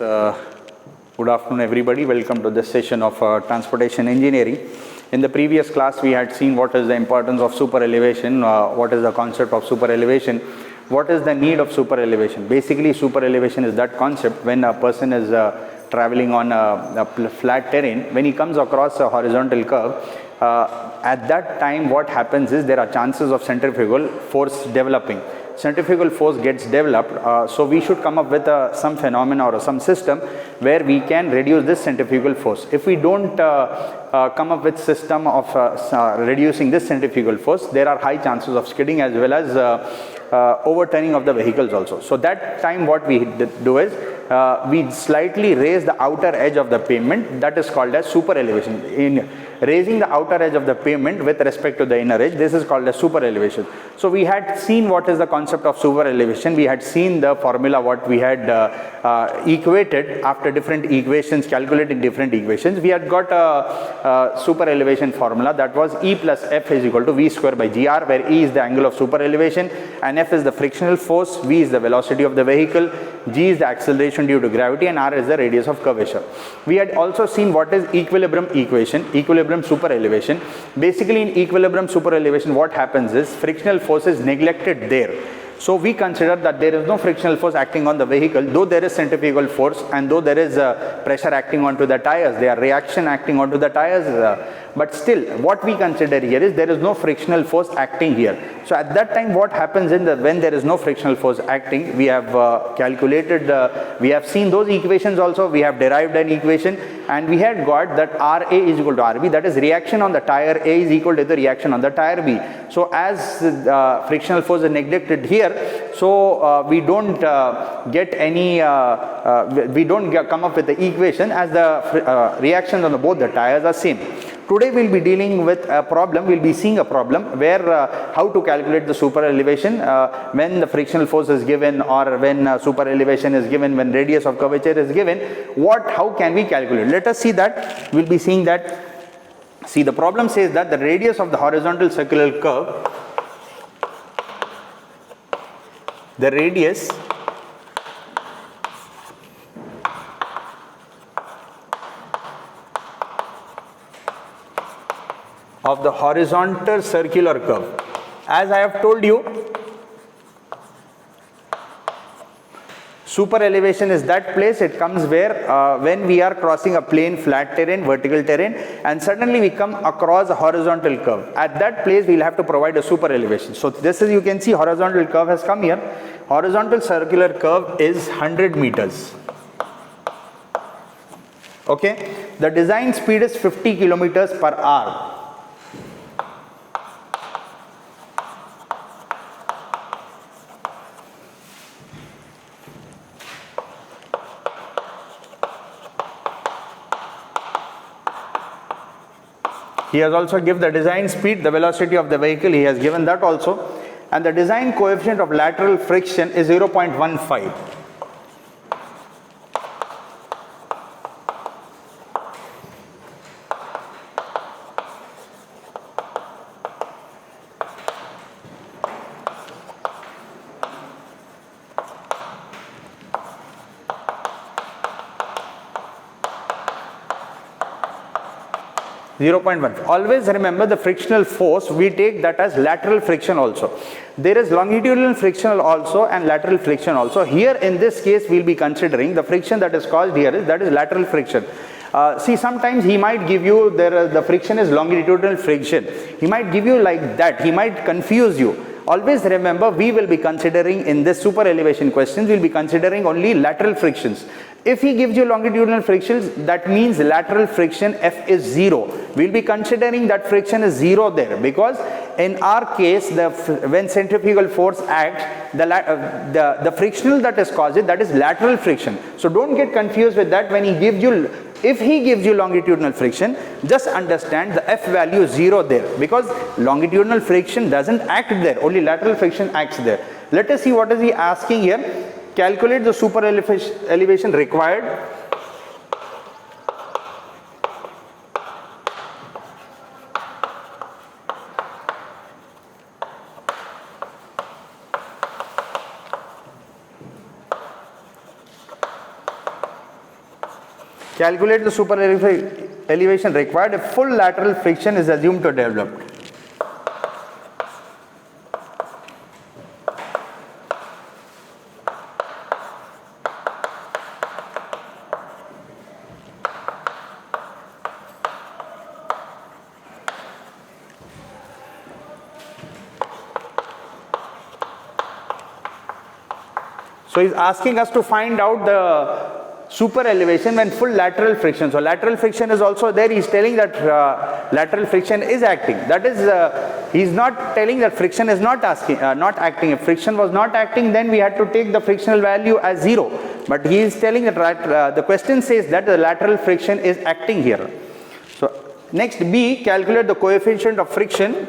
Uh, Good afternoon, everybody. Welcome to this session of transportation engineering. In the previous class, we had seen what is the importance of super elevation, what is the concept of super elevation, what is the need of super elevation. Basically, super elevation is that concept when a person is traveling on a flat terrain, when he comes across a horizontal curve, at that time what happens is there are chances of centrifugal force developing. Centrifugal force gets developed, so we should come up with some phenomena or some system where we can reduce this centrifugal force. If we don't come up with system of reducing this centrifugal force, there are high chances of skidding as well as overturning of the vehicles also. So that time what we do is we slightly raise the outer edge of the pavement, that is called as super elevation. In raising the outer edge of the pavement with respect to the inner edge, this is called as super elevation. So we had seen what is the concept of super elevation. We had seen the formula what we had equated after different equations, calculating different equations. We had got a super elevation formula, that was E plus F is equal to V square by GR, where E is the angle of super elevation and F is the frictional force, V is the velocity of the vehicle, G is the acceleration due to gravity, and R is the radius of curvature. We had also seen what is equilibrium equation, equilibrium super elevation. Basically, in equilibrium super elevation, what happens is frictional force is neglected there. So we consider that there is no frictional force acting on the vehicle, though there is centrifugal force and though there is pressure acting onto the tires, there are reaction acting onto the tires, but still what we consider here is there is no frictional force acting here. So at that time what happens in when there is no frictional force acting, we have calculated, we have seen those equations also, we have derived an equation and we had got that RA is equal to RB, that is reaction on the tire A is equal to the reaction on the tire B. So as frictional force is neglected here, so we don't get any, we don't come up with the equation as the reactions on both the tires are same. Today we will be dealing with a problem, we will be seeing a problem where how to calculate the super elevation when the frictional force is given, or when super elevation is given, when radius of curvature is given, how can we calculate? Let us see that. We will be seeing that. See, the problem says that the radius of the horizontal circular curve, the radius of the horizontal circular curve. As I have told you, super elevation is that place it comes where when we are crossing a plain flat terrain, vertical terrain, and suddenly we come across a horizontal curve. At that place we will have to provide a super elevation. So this is, you can see horizontal curve has come here. Horizontal circular curve is 100 meters. Okay, the design speed is 50 kilometers per hour. He has also given the design speed, the velocity of the vehicle, he has given that also. And the design coefficient of lateral friction is 0.15. Always remember the frictional force, we take that as lateral friction also. There is longitudinal friction also and lateral friction also. Here in this case we will be considering the friction that is caused here is, that is lateral friction. See, sometimes he might give you, the friction is longitudinal friction. He might give you like that, he might confuse you. Always remember, we will be considering in this super elevation questions, we will be considering only lateral frictions. If he gives you longitudinal frictions, that means lateral friction F is 0. We will be considering that friction is 0 there, because in our case, when centrifugal force acts, the frictional that is caused, that is lateral friction. So don't get confused with that. When he gives you, if he gives you longitudinal friction, just understand the F value is 0 there, because longitudinal friction doesn't act there, only lateral friction acts there. Let us see what is he asking here. Calculate the super elevation required. Calculate the super elevation required if full lateral friction is assumed to develop. So he's asking us to find out the super elevation when full lateral friction. So lateral friction is also there. He's telling that lateral friction is acting. That is, he's not telling that friction is not acting. If friction was not acting, then we had to take the frictional value as 0. But he is telling that the question says that the lateral friction is acting here. So next, B, calculate the coefficient of friction.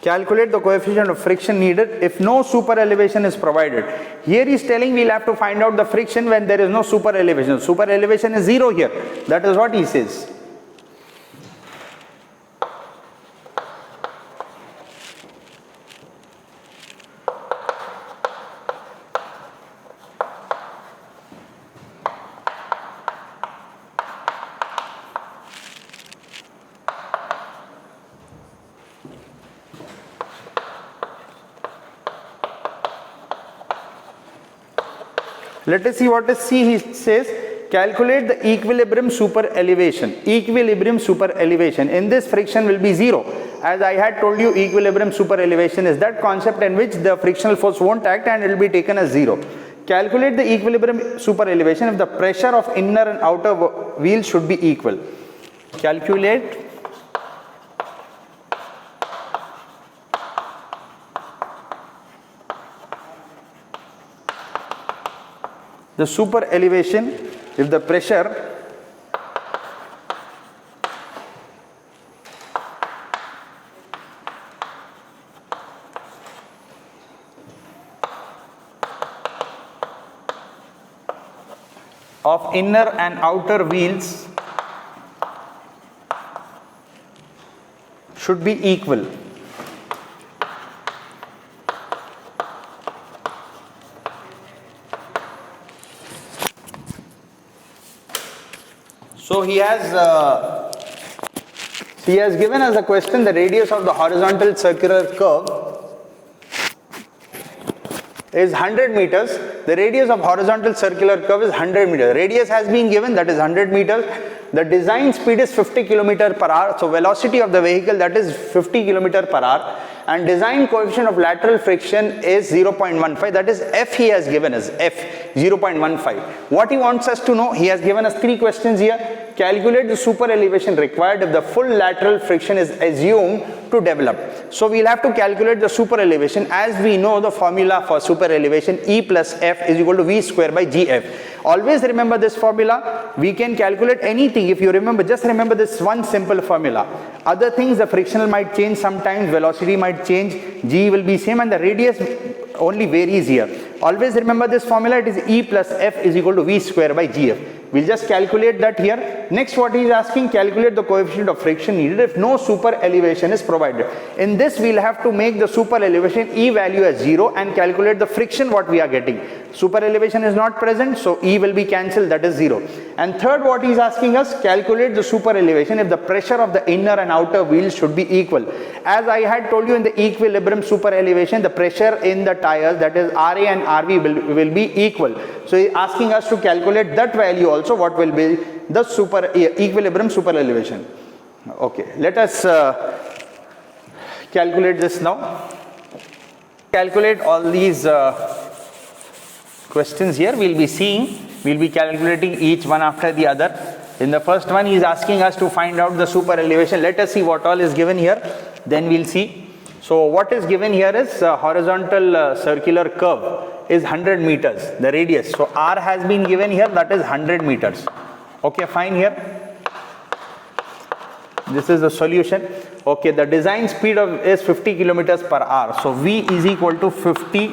Calculate the coefficient of friction needed if no super elevation is provided. Here he is telling we'll have to find out the friction when there is no super elevation. Super elevation is 0 here. That is what he says. Let us see what is C. He says calculate the equilibrium super elevation. Equilibrium super elevation. In this, friction will be 0. As I had told you, equilibrium super elevation is that concept in which the frictional force won't act and it will be taken as 0. Calculate the equilibrium super elevation if the pressure of inner and outer wheels should be equal. Calculate the super elevation if the pressure of inner and outer wheels should be equal. So he has given us a question, the radius of the horizontal circular curve is 100 meters. The radius of horizontal circular curve is 100 meters. Radius has been given, that is 100 meters. The design speed is 50 km per hour. So velocity of the vehicle, that is 50 km per hour. And design coefficient of lateral friction is 0.15. That is F he has given us, F 0.15. What he wants us to know, he has given us 3 questions here. Calculate the super elevation required if the full lateral friction is assumed to develop. So we'll have to calculate the super elevation. As we know the formula for super elevation, E plus F is equal to V square by GF. Always remember this formula. We can calculate anything. If you remember, just remember this one simple formula. Other things, the frictional might change sometimes, velocity might change, G will be same and the radius only varies here. Always remember this formula, it is E plus F is equal to V square by GF. We'll just calculate that here. Next, what he is asking, calculate the coefficient of friction needed if no super elevation is provided. In this, we'll have to make the super elevation E value as 0 and calculate the friction what we are getting. Super elevation is not present, so E will be cancelled, that is 0. And third, what he is asking us, calculate the super elevation if the pressure of the inner and outer wheels should be equal. As I had told you in the equilibrium super elevation, the pressure in the tires, that is RA and RV will be equal. So he is asking us to calculate that value also, what will be the equilibrium super elevation. Okay, let us calculate this now. Calculate all these questions here. We'll be seeing, we'll be calculating each one after the other. In the first one, he is asking us to find out the super elevation. Let us see what all is given here, then we'll see. So what is given here is horizontal circular curve is 100 meters, the radius. So R has been given here, that is 100 meters. Okay, fine here. This is the solution. Okay, the design speed is 50 kilometers per hour. So V is equal to 50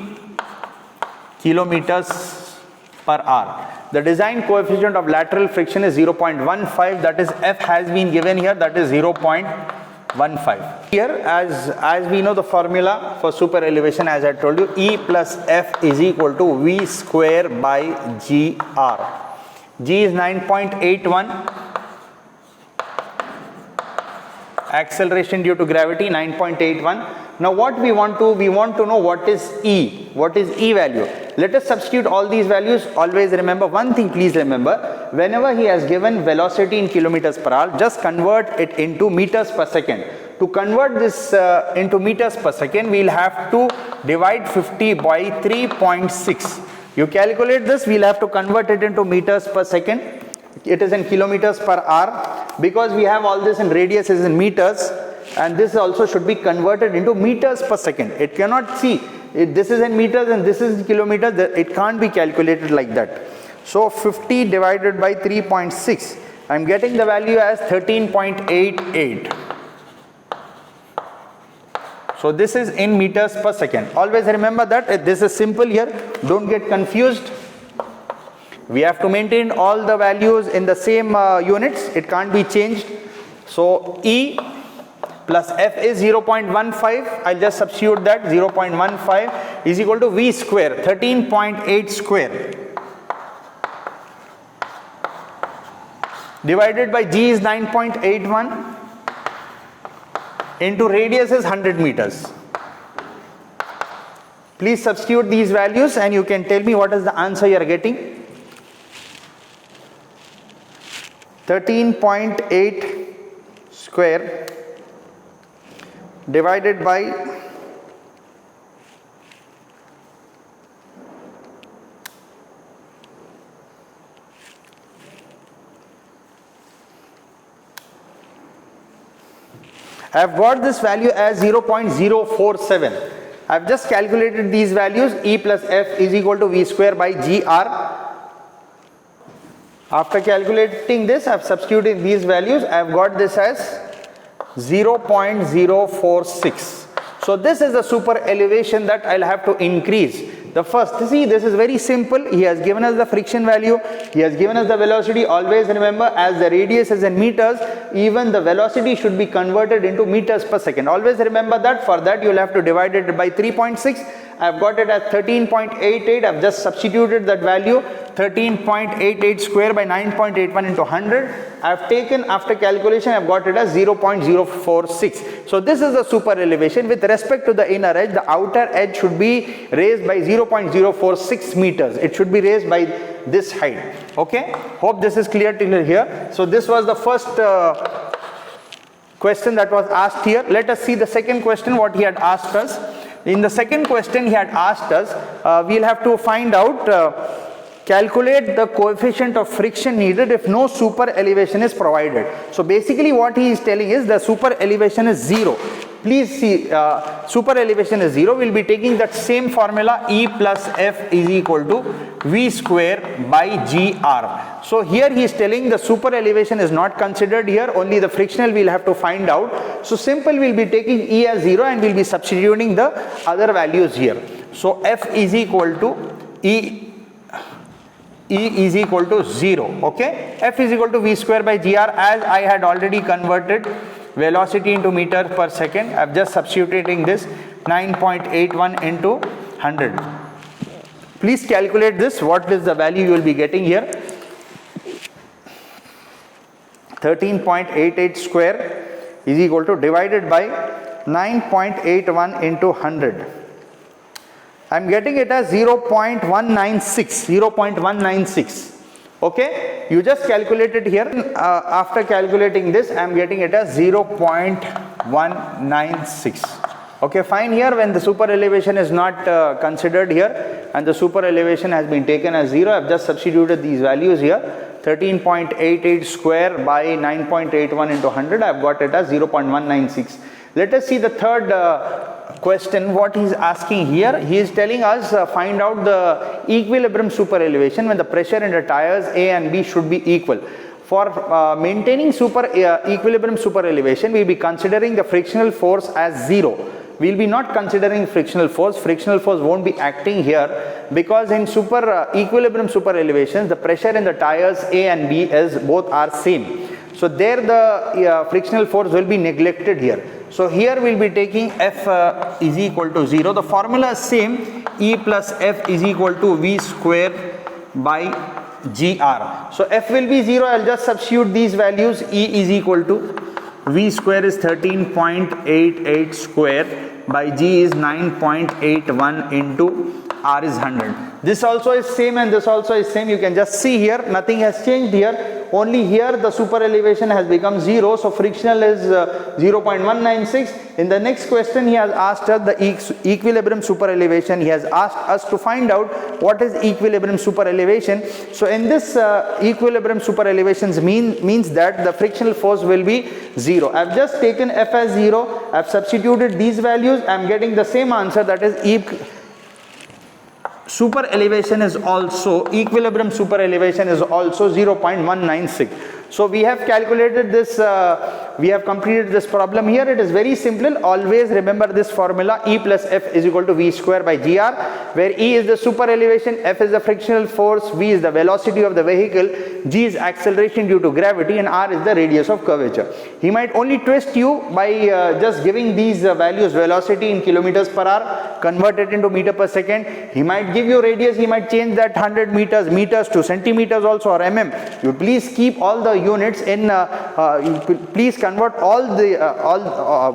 kilometers per hour. The design coefficient of lateral friction is 0.15, that is F has been given here, that is 0.15. Here as we know the formula for super elevation, as I told you, E plus F is equal to V square by GR. G is 9.81. Acceleration due to gravity 9.81. Now what we want to know what is E. What is E value? Let us substitute all these values. Always remember one thing, please remember, whenever he has given velocity in kilometers per hour, just convert it into meters per second. To convert this into meters per second, we will have to divide 50 by 3.6. You calculate this, we will have to convert it into meters per second. It is in kilometers per hour, because we have all this in radius is in meters, and this also should be converted into meters per second. It cannot see, this is in meters and this is in kilometers, it can't be calculated like that. So 50 divided by 3.6, I am getting the value as 13.88. So this is in meters per second. Always remember that this is simple here, don't get confused. We have to maintain all the values in the same units, it can't be changed. So E plus F is 0.15, I'll just substitute that, 0.15 is equal to V square, 13.8 square, divided by G is 9.81, into radius is 100 meters. Please substitute these values and you can tell me what is the answer you are getting. 13.8 square divided by I have got this value as 0.047. I have just calculated these values. E plus F is equal to V square by GR. After calculating this, I have substituted these values. I have got this as 0.046. So this is the super elevation that I'll have to increase. The first, see, this is very simple. He has given us the friction value. He has given us the velocity. Always remember, as the radius is in meters, even the velocity should be converted into meters per second. Always remember that. For that, you'll have to divide it by 3.6. I've got it at 13.88. I've just substituted that value, 13.88 square by 9.81 into 100. I've taken, after calculation, I've got it as 0.046. So this is the super elevation. With respect to the inner edge, the outer edge should be raised by 0.046 meters. It should be raised by this height. Okay? Hope this is clear till here. So this was the first question that was asked here. Let us see the second question, what he had asked us. In the second question, he had asked us, we'll have to find out, calculate the coefficient of friction needed if no super elevation is provided. So basically what he is telling is the super elevation is 0. Please see, super elevation is 0. We'll be taking that same formula, E plus F is equal to V square by GR. So here he is telling the super elevation is not considered here, only the frictional we'll have to find out. So simple, we'll be taking E as 0 and we'll be substituting the other values here. So F is equal to E is equal to 0. Okay, F is equal to V square by GR, as I had already converted velocity into meter per second. I have just substituting this, 9.81 into 100. Please calculate this, what is the value you will be getting here. 13.88 square is equal to, divided by 9.81 into 100. I am getting it as 0.196. Okay, you just calculate it here. After calculating this, I am getting it as 0.196. Okay, fine. Here when the super elevation is not considered here and the super elevation has been taken as 0, I have just substituted these values here. 13.88 square by 9.81 into 100, I have got it as 0.196. Let us see the third question, what he is asking here. He is telling us find out the equilibrium super elevation when the pressure in the tires A and B should be equal. For maintaining equilibrium super elevation, we will be considering the frictional force as 0. we'll be not considering frictional force. Frictional force won't be acting here because in equilibrium super elevations, the pressure in the tires A and B is both are same. So there the frictional force will be neglected here. So here we'll be taking F is equal to 0. The formula is same, E plus F is equal to V square by GR. So F will be 0. I'll just substitute these values. E is equal to V square is 13.88 square by G is 9.81 into R is 100. This also is same and this also is same. You can just see here, nothing has changed here. Only here the super elevation has become 0. So frictional is 0.196. In the next question he has asked us the equilibrium super elevation. He has asked us to find out what is equilibrium super elevation. So in this equilibrium super elevations means that the frictional force will be 0. I have just taken F as 0. I have substituted these values. I am getting the same answer, that is super elevation is also, equilibrium super elevation is also 0.196. So we have calculated this, we have completed this problem here. It is very simple. Always remember this formula, E plus F is equal to V square by GR, where E is the super elevation, F is the frictional force, V is the velocity of the vehicle, G is acceleration due to gravity, and R is the radius of curvature. He might only twist you by just giving these values, velocity in kilometers per hour, convert it into meter per second. He might give you radius, he might change that 100 meters to centimeters also, or mm. You please keep all the units in, please convert all the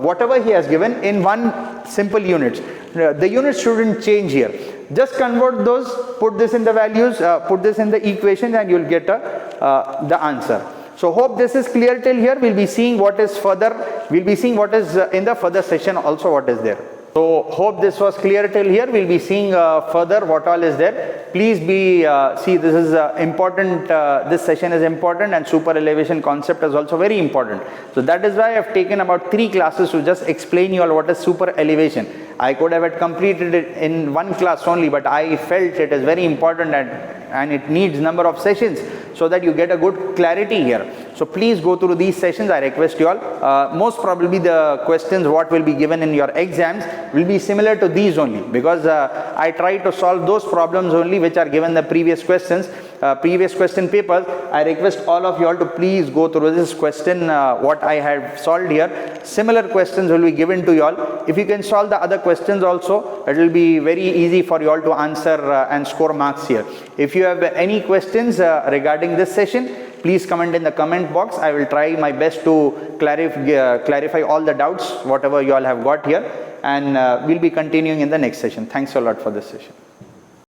whatever he has given in one simple units. The units shouldn't change here. Just convert those, put this in the values, put this in the equations, and you'll get the answer. So hope this is clear till here. We'll be seeing what is further, we'll be seeing what is in the further session also what is there. So hope this was clear till here. We'll be seeing further what all is there. Please be, see, this is important, this session is important, and super elevation concept is also very important. So that is why I have taken about 3 classes to just explain you all what is super elevation. I could have completed it in one class only, but I felt it is very important and it needs number of sessions so that you get a good clarity here. So please go through these sessions, I request you all. Most probably the questions what will be given in your exams will be similar to these only, because I try to solve those problems only which are given the previous questions, previous question papers. I request all of you all to please go through this question what I have solved here. Similar questions will be given to you all. If you can solve the other questions also, it will be very easy for you all to answer and score marks here. If you have any questions regarding this session, please comment in the comment box. I will try my best to clarify all the doubts, whatever you all have got here, and we'll be continuing in the next session. Thanks a lot for this session.